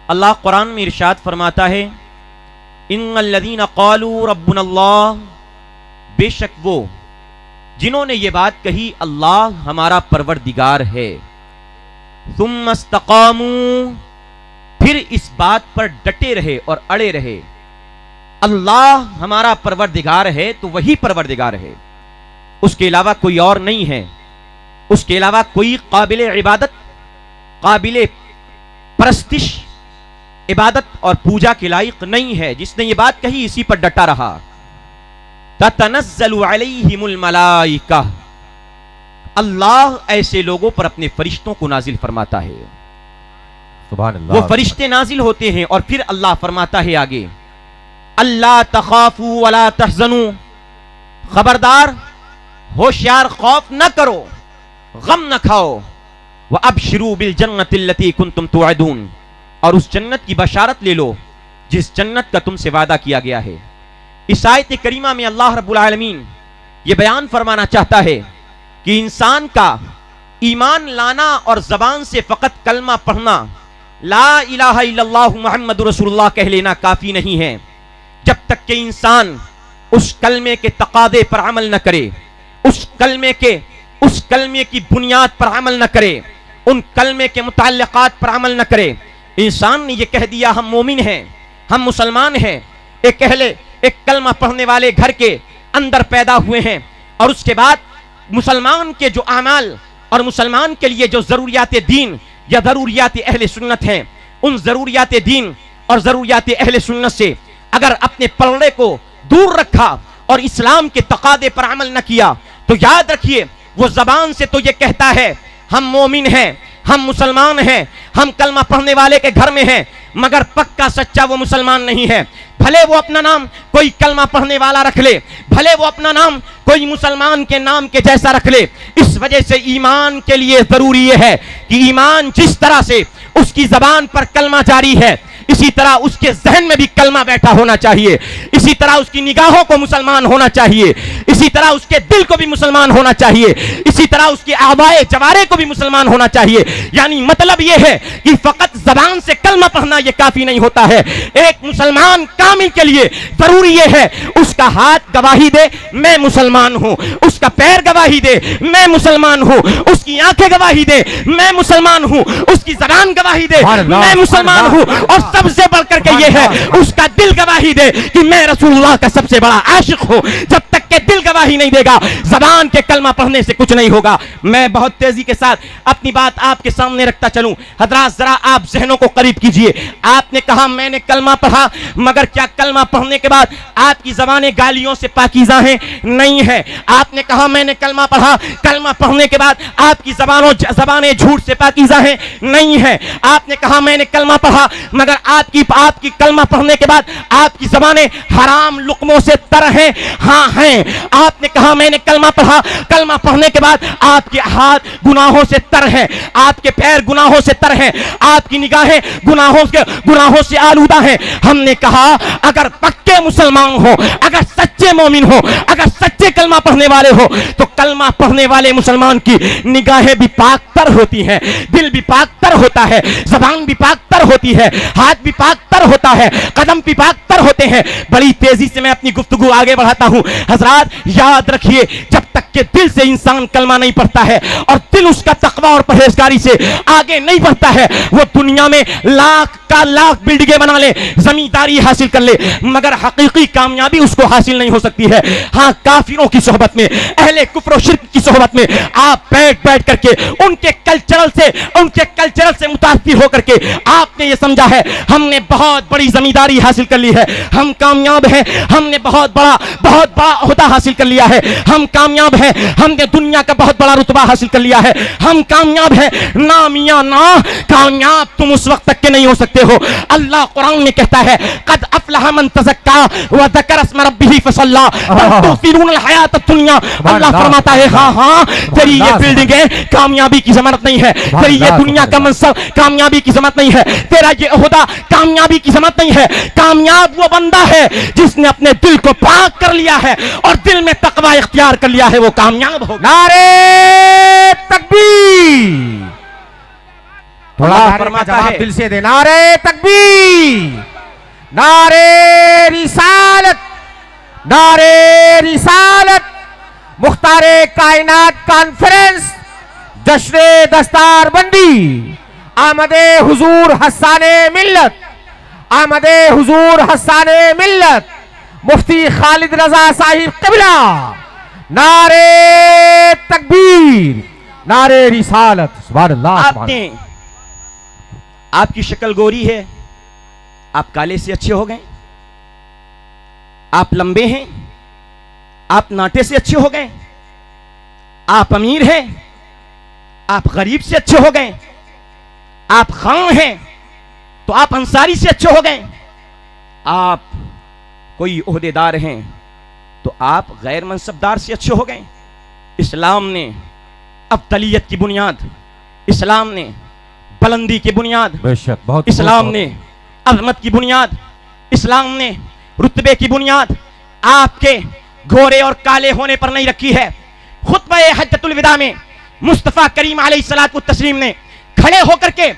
अल्लाह कुरान में इरशाद फरमाता है, इन्नल्लज़ीना क़ालू रब्बुनल्लाह, बेशक वो जिन्होंने ये बात कही अल्लाह हमारा परवरदिगार है, सुम्मा इस्तक़ामू, फिर इस बात पर डटे रहे और अड़े रहे, अल्लाह हमारा परवरदिगार है तो वही परवरदिगार है, उसके अलावा कोई और नहीं है, उसके अलावा कोई काबिले इबादत, काबिले परस्तिश, इबादत और पूजा के लायक नहीं है। जिसने ये बात कही इसी पर डटा रहा। ततनज़्ज़लु अलैहिमुल मलाइका, अल्लाह ऐसे लोगों पर अपने फरिश्तों को नाजिल फरमाता है। सुभान अल्लाह। वो फरिश्ते नाजिल होते हैं और फिर अल्लाह फरमाता है आगे, अल्ला तखाफू वला तहज़नू, खबरदार होशियार, खौफ न करो, गम न खाओ, व अबशिरू बिल जन्नतिल लती कुंतुम तुअदून, और उस जन्नत की बशारत ले लो जिस जन्नत का तुमसे वादा किया गया है। इस आयत करीमा में अल्लाह रब्बुल आलमीन ये बयान फरमाना चाहता है कि इंसान का ईमान लाना और जबान से फकत कलमा पढ़ना, ला इलाहा इल्लल्लाह मुहम्मदुर रसूलुल्लाह कह लेना काफी नहीं है, जब तक कि इंसान उस कलमे के तकादे पर अमल न करे, उस कलमे की बुनियाद पर अमल न करे, उन कलमे के मुताल्लिकात पर अमल न करे। इंसान ने यह कह दिया हम मोमिन हैं, हम मुसलमान हैं, एक कलमा पढ़ने वाले घर के अंदर पैदा हुए हैं, और उसके बाद मुसलमान के जो अमाल और मुसलमान के लिए जो जरूरियात दीन या जरूरियात अहले सुन्नत हैं, उन जरूरियात दीन और जरूरियात अहले सुन्नत से अगर अपने पलड़े को दूर रखा और इस्लाम के तकादे पर अमल न किया, तो याद रखिए वो जबान से तो ये कहता है हम मोमिन हैं, हम मुसलमान हैं, हम कलमा पढ़ने वाले के घर में हैं, मगर पक्का सच्चा वो मुसलमान नहीं है। भले वो अपना नाम कोई कलमा पढ़ने वाला रख ले, भले वो अपना नाम कोई मुसलमान के नाम के जैसा रख ले। इस वजह से ईमान के लिए जरूरी यह है कि ईमान जिस तरह से उसकी जबान पर कलमा जारी है, इसी तरह उसके जहन में भी कलमा बैठा होना चाहिए, इसी तरह उसकी निगाहों को मुसलमान होना चाहिए, इसी तरह उसके दिल को भी मुसलमान होना चाहिए, इसी तरह उसके आवाए जवारे को भी मुसलमान होना चाहिए। यानी मतलब यह है कि फकत जबान से कलमा पढ़ना यह काफी नहीं होता है। एक मुसलमान कामिल के लिए जरूरी यह है उसका हाथ गवाही दे मैं मुसलमान हूं, उसका पैर गवाही दे मैं मुसलमान हूं, उसकी आंखें गवाही दे मैं मुसलमान हूं, उसकी जबान गवाही दे मैं मुसलमान हूं, और सबसे बढ़कर के ये है उसका दिल गवाही दे कि मैं रसूलुल्लाह का सबसे बड़ा आशिक हूं। जब तक के दिल गवाही नहीं देगा, जबान के कलमा पढ़ने से कुछ नहीं होगा। मैं बहुत तेजी के साथ अपनी बात आपके सामने रखता चलूं। हजरात जरा आप जहनों को करीब कीजिए। आपने कहा मैंने कलमा पढ़ा, मगर क्या कलमा पढ़ने के बाद आपकी जबानें गालियों से पाकीज़ा हैं? नहीं है। आपने कहा मैंने कलमा पढ़ा, कलमा पढ़ने के बाद आपकी जबानें झूठ से पाकीज़ा हैं? नहीं है। आपने कहा मैंने कलमा पढ़ा, मगर आपकी कलमा पढ़ने के बाद आपकी ज़बानें हराम लुक़मों से तर हैं? हाँ हैं। आपने कहा मैंने कलमा पढ़ा, कलमा पढ़ने के बाद आपके हाथ गुनाहों से तर हैं, आपके पैर गुनाहों से तर हैं, आपकी निगाहें गुनाहों से आलूदा हैं। हमने कहा अगर पक्के मुसलमान हो, अगर सच्चे मोमिन हो, अगर सच्चे कलमा पढ़ने वाले हो, तो कलमा पढ़ने वाले मुसलमान की निगाहें भी पाक तर होती हैं, दिल भी पाक तर होता है, जबान भी पाक तर होती है, हाथ भी पाक तर होता है, कदम भी पाक तर होते हैं। बड़ी तेजी से मैं अपनी गुफ्तगू आगे बढ़ाता हूं। हजरात याद रखिए, जब तक के दिल से इंसान कलमा नहीं पढ़ता है और दिल उसका तकवा और परहेजगारी से आगे नहीं बढ़ता है, वो दुनिया में लाख बिल्डिंगें बना ले, जमींदारी हासिल कर ले, मगर हकीकी कामयाबी उसको हासिल नहीं हो सकती है। हाँ, काफिरों की सोहबत में, अहले कुफ्र और शिर्क की सोहबत में आप बैठ करके उनके कल्चरल से मुतासिर होकर के आपने ये समझा है हमने बहुत बड़ी जमींदारी हासिल कर ली है, हम कामयाब हैं, हमने बहुत बड़ा ओहदा हासिल कर लिया है, हम कामयाब हैं, हमने दुनिया का बहुत बड़ा रुतबा हासिल कर लिया है, हम कामयाब हैं। ना मियां ना, कामयाब तुम उस वक्त तक के नहीं हो सकते हो। अल्लाह कुरान में कहता है कद अफलह मन तज़क्का व ज़करा अस्म रब्बिही फसल्ला बल तुसिरून हयात दुनिया। अल्लाह फरमाता है हाँ, तेरी ये बिल्डिंगें कामयाबी की जमानत नहीं है, तेरी ये दुनिया का मनसब कामयाबी की जमानत नहीं है, तेरा ये ओहदा कामयाबी की जमानत नहीं है। कामयाब वो बंदा है जिसने अपने दिल को पाक कर लिया है और दिल में तकवा इख्तियार कर लिया है, वो कामयाब होगा। नारे तकबीर, थोड़ा अल्लाह नारे का फरमाता जवाब है, दिल से दे। नारे तकबीर, नारे रिसालत, नारे रिसालत। मुख्तारे कायनात कॉन्फ्रेंस, जश्न दस्तार बंदी, आमदे हुजूर हसाने मिल्लत, आमदे हुजूर हसाने मिल्लत, मुफ्ती खालिद रजा साहिब क़िबला। नारे तकबीर, नारे रिसालत। सुभान अल्लाह, सुभान आपने, आपकी शक्ल गोरी है, आप काले से अच्छे हो गए, आप लंबे हैं, आप नाटे से अच्छे हो गए, आप अमीर हैं, आप गरीब से अच्छे हो गए, आप खान हैं तो आप अंसारी से अच्छे हो गए, आप कोई ओहदेदार हैं तो आप गैर मनसबदार से अच्छे हो गए। इस्लाम ने अफदलियत की बुनियाद, इस्लाम ने बुलंदी की बुनियाद, बेशक, बहुत इस्लाम ने अजमत की बुनियाद, इस्लाम ने रुतबे की बुनियाद आपके गोरे और काले होने पर नहीं रखी है। खुतबा हज्जतुल विदा में मुस्तफ़ा करीम अलैहिस्सलातु तस्लीम ने खड़े होकर के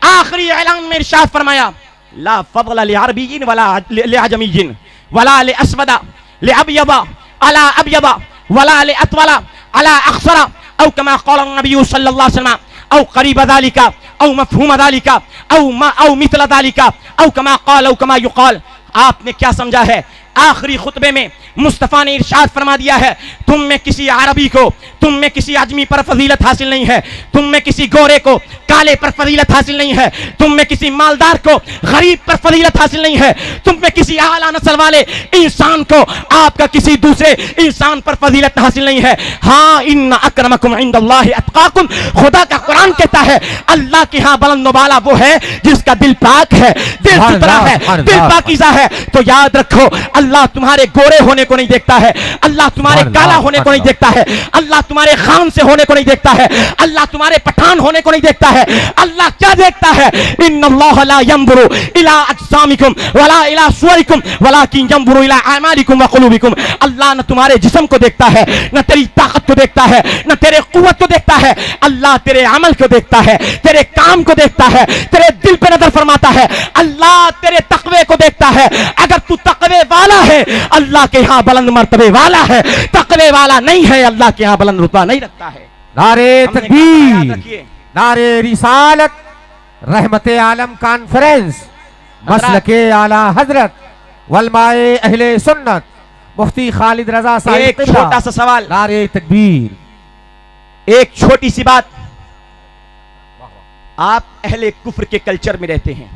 आखिरी ऐलान में इरशाद फरमाया, ला फज़ला लिअरबिय्यिन वला लिअजमिय्यिन वला लिअस्वदा लिअबयदा अला अबयदा वला लिअतवला अला अखसरा औ कमा क़ाल नबी सल्लल्लाहु अलैहि वसल्लम औ करीब ज़ालिका औ मफ़हूम ज़ालिका औ मिथल ज़ालिका औ कमा क़ाल औ कमा युक़ाल। आपने क्या समझा है? आखिरी खुतबे में मुस्तफ़ा ने इरशाद फरमा दिया है, तुम में किसी अरबी को, तुम में किसी आजमी पर फजीलत हासिल नहीं है, तुम में किसी गोरे को काले पर फजीलत हासिल नहीं है, तुम में किसी मालदार को गरीब पर फजीलत हासिल नहीं है, तुम में किसी आला नस्ल वाले इंसान को आपका किसी दूसरे इंसान पर फजीलत हासिल नहीं है। हाँ, इन्ना अक्रमकुम इंदल्लाहि अत्काकुम, खुदा का कुरान कहता है अल्लाह के यहाँ बुलंद वाला वो है जिसका दिल पाक है, दिल सुथरा है, दिल पाकीज़ा है। तो याद रखो, अल्लाह तुम्हारे गोरे होने को नहीं देखता है, अल्लाह तुम्हारे काला होने को नहीं देखता है, अल्लाह तुम्हारे खान से होने को नहीं देखता है, अल्लाह तुम्हारे पठान होने को नहीं देखता है। अल्लाह क्या देखता है? इन्नल्लाह ला यंजुरु इला अजसामिकुम वला इला सुवरिकुम वलाकिन यंजुरु इला अमालिकुम व कुलूबिकुम। अल्लाह न तुम्हारे जिस्म को देखता है, न तेरी ताकत को देखता है, न तेरे कुव्वत को देखता है, अल्लाह तेरे अमल को देखता है, तेरे काम को देखता है, तेरे दिल पे नजर फरमाता है, अल्लाह तेरे तकवे को देखता है। अगर तू तकवे वाला है, अल्लाह के यहाँ बुलंद मर्तबे वाला है, तकवे वाला नहीं है, अल्लाह के यहाँ बुलंद रुतबा नहीं रखता है। नारे तकबीर, नारे रिसालत, रहमते आलम कॉन्फ्रेंस, मसलके आला हजरत वलमाए अहले सुन्नत, मुफ्ती खालिद रजा साहिब एक क़िबला। छोटा सा सवाल, नारे तकबीर, एक छोटी सी बात। आप अहले कुफ्र के कल्चर में रहते हैं,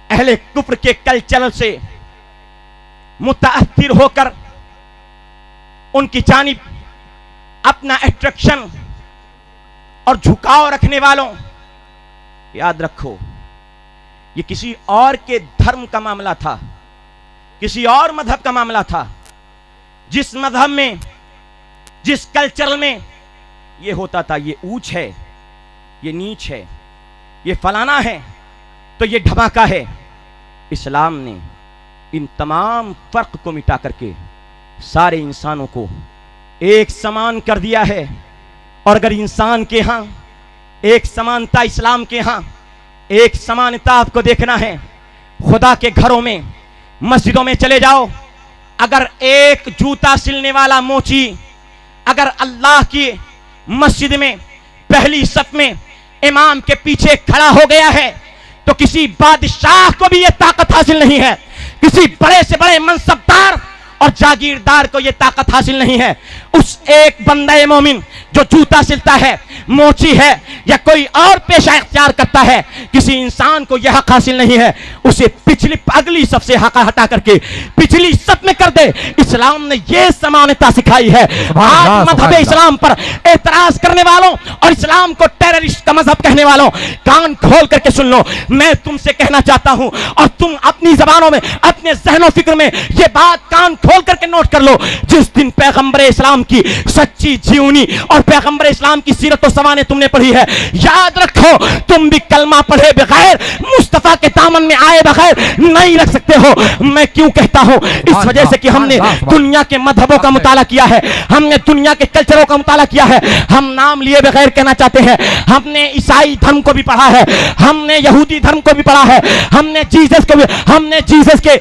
अहले कुफ्र के कल्चर से मुताअस्सिर होकर उनकी जानिब अपना अट्रैक्शन और झुकाव रखने वालों, याद रखो ये किसी और के धर्म का मामला था, किसी और मजहब का मामला था। जिस मजहब में, जिस कल्चर में ये होता था, ये ऊंच है, ये नीच है, ये फलाना है, तो ये धमाका है। इस्लाम ने इन तमाम फर्क को मिटा करके सारे इंसानों को एक समान कर दिया है। और अगर इंसान के यहाँ एक समानता, इस्लाम के यहाँ एक समानता आपको देखना है, खुदा के घरों में, मस्जिदों में चले जाओ, अगर एक जूता सिलने वाला मोची अगर अल्लाह की मस्जिद में पहली सफ में इमाम के पीछे खड़ा हो गया है, तो किसी बादशाह को भी यह ताकत हासिल नहीं है, किसी बड़े से बड़े मनसबदार और जागीरदार को यह ताकत हासिल नहीं है। उस एक बंदे मोमिन जो जूता सिलता है, मोची है या कोई और पेशा इख्तियार करता है, किसी इंसान को यह हक हासिल नहीं है, उसे पिछली अगली सफ से हक हटा करके पिछली सफ में कर दे। इस्लाम ने यह समानता सिखाई है। आज मजहब इस्लाम पर एतराज करने वालों और इस्लाम को टेररिस्ट का मजहब कहने वालों, कान खोल करके सुन लो, मैं तुमसे कहना चाहता हूं और तुम अपनी जबानों में, अपने जहनो फिक्र में यह बात कान खोल करके नोट कर लो। जिस दिन पैगंबर इस्लाम की सच्ची जीवनी और पैगंबर इस्लाम की सीरत और ज़बानें तुमने पढ़ी है, याद रखो तुम भी कलमा पढ़े बगैर, मुस्तफा के दामन में आए बगैर नहीं रख सकते हो। मैं क्यों कहता हूं? इस वजह से कि हमने दुनिया के मजहबों का मुताला किया है, हमने दुनिया के कल्चरों का मुताला किया है। हम नाम लिए बगैर कहना चाहते हैं, हमने ईसाई धर्म को भी पढ़ा है, हमने यहूदी धर्म को भी पढ़ा है, हमने जीसस को भी, हमने जीसस के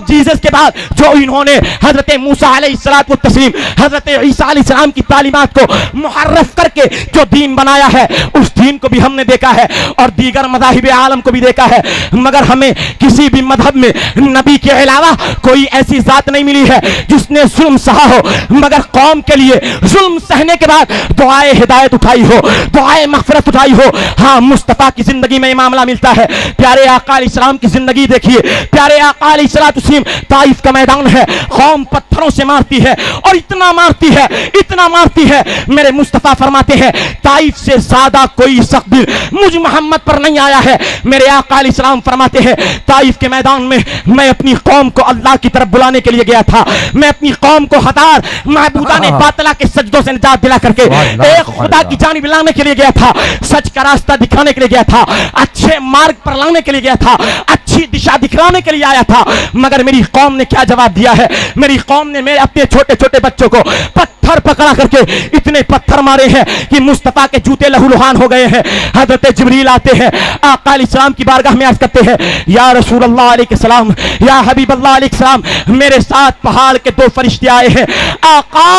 जीसस के बाद जो इन्होंने हजरत मूसा अलैहिस्सलातु तस्लीम, हजरत ईसा अलैहिस्सलाम की तालीमात को मुहर्रफ करके जो दीन बनाया है, उस दीन को भी हमने देखा है और दीगर मज़ाहिब आलम को भी देखा है। मगर हमें किसी भी मजहब में नबी के अलावा कोई ऐसी जात नहीं मिली है जिसने जुल्म सहा हो, मगर कौम के लिए जुल्म सहने के बाद दुआए हिदायत उठाई हो, दुआए मग़फ़िरत उठाई हो। हाँ, मुस्तफ़ा की जिंदगी में ये मामला मिलता है। प्यारे आका अलैहिस्सलाम की जिंदगी देखिए, प्यारे आका अलैहिस्सलातु वस्सलाम, ताइफ का मैदान है, कौम पत्थरों से मारती है और इतना मारती है, इतना मारती है, मेरे मुस्तफ़ा फरमाते हैं ताइफ से ज्यादा कोई सख्त दिल मुझ मोहम्मद पर नहीं आया है। मेरे आका अलैहिस्सलाम फरमाते हैं ताइफ के मैदान में मैं अपनी कौम को अल्लाह की तरफ बुलाने के लिए गया था, मैं अपनी कौम को हजार महबूदाने बातला के सजदों से निजात दिला करके एक खुदा की जानिब लाने के लिए गया था, सच का रास्ता दिखाने के लिए गया था, अच्छे मार्ग पर लाने के लिए गया था, अच्छी दिशा दिखलाने के लिए आया था। मगर मेरी कौम ने क्या जवाब दिया है? मेरी कौम ने मेरे अपने छोटे छोटे बच्चों को पत्थर पकड़ा करके इतने पत्थर मारे हैं कि मुस्तफा के जूते लहूलुहान हो गए हैं। हजरत जिब्रील आते हैं, आका अलैहिस्सलाम की बारगाह में अर्ज करते हैं, या रसूल अल्लाह अलैहिस्सलाम, या हबीब अल्लाह अलैहिस्सलाम, मेरे साथ पहाड़ के दो फरिश्ते आए हैं। आका,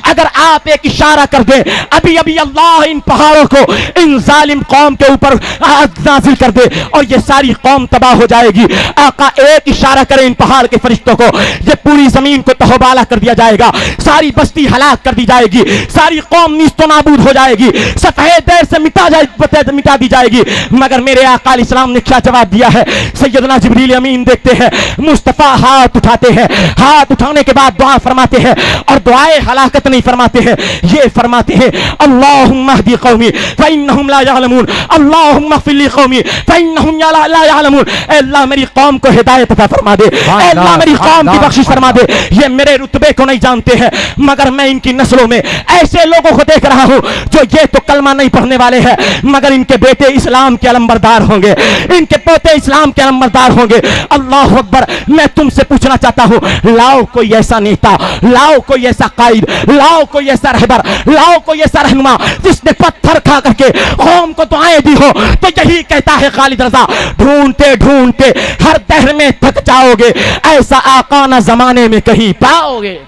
अगर आप एक इशारा कर दें, अभी अभी अल्लाह इन पहाड़ों को इन जालिम कौम के ऊपर नाजिल कर दे और ये सारी कौम तबाह हो जाएगी। आका, एक इशारा करें इन पहाड़ के फरिश्तों को, ये पूरी जमीन को तहबाला कर दिया जाएगा, सारी बस्ती हलाक कर दी जाएगी, सारी कौम निस्तो नाबूद हो जाएगी, सफेद देर से मिटा दी जाएगी। मगर मेरे आका अलैहिस्सलाम ने क्या जवाब दिया है? सैयदना जिब्रील अमीन देखते हैं, मुस्तफा हाथ उठाते हैं, हाथ उठाने के बाद दुआ फरमाते हैं और दुआए हलाकत नहीं फरमाते हैं, ये फरमाते हैं अल्लाहुम्मा हदी कौमी फइन्नहुम ला यअलमून, अल्लाहुम्मा इग़फिर ली कौमी फइन्नहुम ला यअलमून। ऐ अल्लाह मेरी कौम को हिदायत अता फरमा दे, ऐ अल्लाह मेरी कौम की बख्शिश फरमा दे। ये मेरे रुतबे को नहीं जानते हैं, मगर मैं इनकी नस्लों में ऐसे लोगों को देख रहा हूं जो ये तो कलमा नहीं पढ़ने वाले हैं, मगर इनके बेटे इस्लाम के अलंबरदार होंगे, इनके पोते इस्लाम के अलंबरदार होंगे। अल्लाह अकबर। मैं तुमसे पूछना चाहता हूं, लाओ कोई ऐसा नेता, लाओ कोई ऐसा कायद, लाओ कोई ऐसा रहबर, लाओ कोई ऐसा रहनुमा जिसने पत्थर खा करके कौम को दुआएं दी हो। तो यही कहता है खालिद रजा, ढूंढते ढूंढते हर दहर में थक जाओगे, ऐसा आका ना जमाने में कहीं पाओगे।